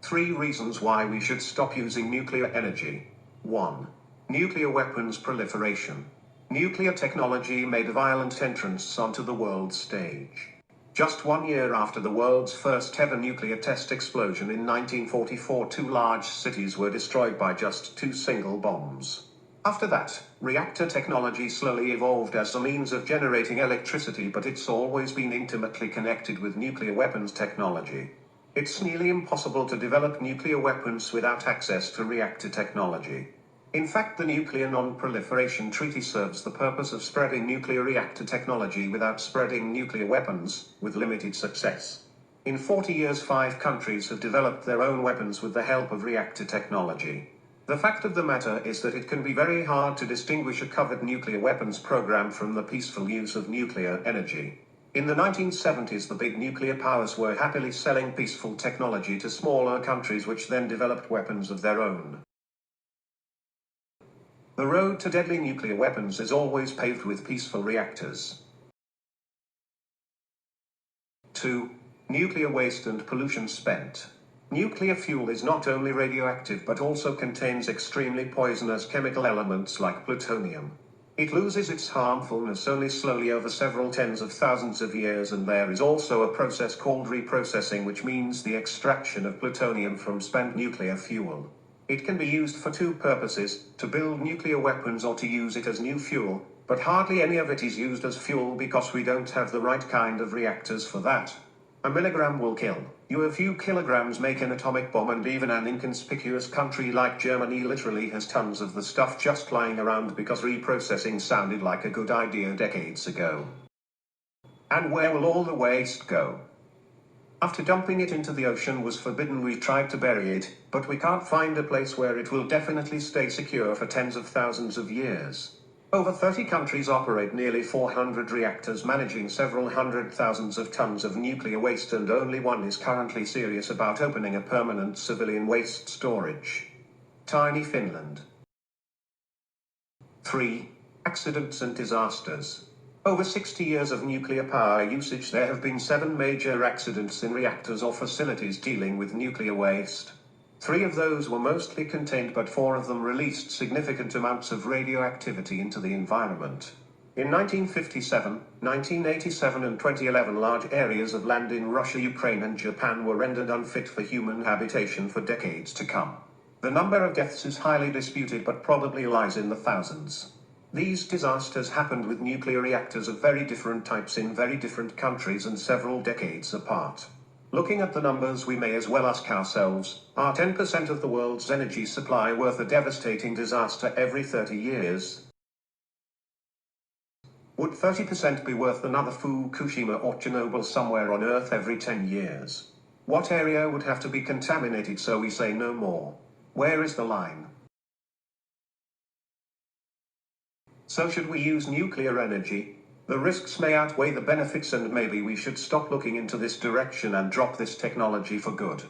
3 reasons why we should stop using nuclear energy. 1. Nuclear weapons proliferation. Nuclear technology made a violent entrance onto the world stage. Just 1 year after the world's first ever nuclear test explosion in 1944, 2 large cities were destroyed by just 2 single bombs. After that, reactor technology slowly evolved as a means of generating electricity, but it's always been intimately connected with nuclear weapons technology. It's nearly impossible to develop nuclear weapons without access to reactor technology. In fact, the Nuclear Non-Proliferation Treaty serves the purpose of spreading nuclear reactor technology without spreading nuclear weapons, with limited success. In 40 years, 5 countries have developed their own weapons with the help of reactor technology. The fact of the matter is that it can be very hard to distinguish a covered nuclear weapons program from the peaceful use of nuclear energy. In the 1970s, the big nuclear powers were happily selling peaceful technology to smaller countries, which then developed weapons of their own. The road to deadly nuclear weapons is always paved with peaceful reactors. 2. Nuclear waste and pollution spent. Nuclear fuel is not only radioactive but also contains extremely poisonous chemical elements like plutonium. It loses its harmfulness only slowly over several tens of thousands of years, and there is also a process called reprocessing, which means the extraction of plutonium from spent nuclear fuel. It can be used for 2 purposes, to build nuclear weapons or to use it as new fuel, but hardly any of it is used as fuel because we don't have the right kind of reactors for that. A milligram will kill you. A few kilograms make an atomic bomb, and even an inconspicuous country like Germany literally has tons of the stuff just lying around because reprocessing sounded like a good idea decades ago. And where will all the waste go? After dumping it into the ocean was forbidden, we tried to bury it, but we can't find a place where it will definitely stay secure for tens of thousands of years. Over 30 countries operate nearly 400 reactors, managing several hundred thousands of tons of nuclear waste, and only one is currently serious about opening a permanent civilian waste storage. Tiny Finland. 3. Accidents and disasters. Over 60 years of nuclear power usage, there have been 7 major accidents in reactors or facilities dealing with nuclear waste. 3 of those were mostly contained, but 4 of them released significant amounts of radioactivity into the environment. In 1957, 1987 and 2011, large areas of land in Russia, Ukraine and Japan were rendered unfit for human habitation for decades to come. The number of deaths is highly disputed, but probably lies in the thousands. These disasters happened with nuclear reactors of very different types in very different countries and several decades apart. Looking at the numbers, we may as well ask ourselves, are 10% of the world's energy supply worth a devastating disaster every 30 years? Would 30% be worth another Fukushima or Chernobyl somewhere on Earth every 10 years? What area would have to be contaminated so we say no more? Where is the line? So should we use nuclear energy? The risks may outweigh the benefits, and maybe we should stop looking into this direction and drop this technology for good.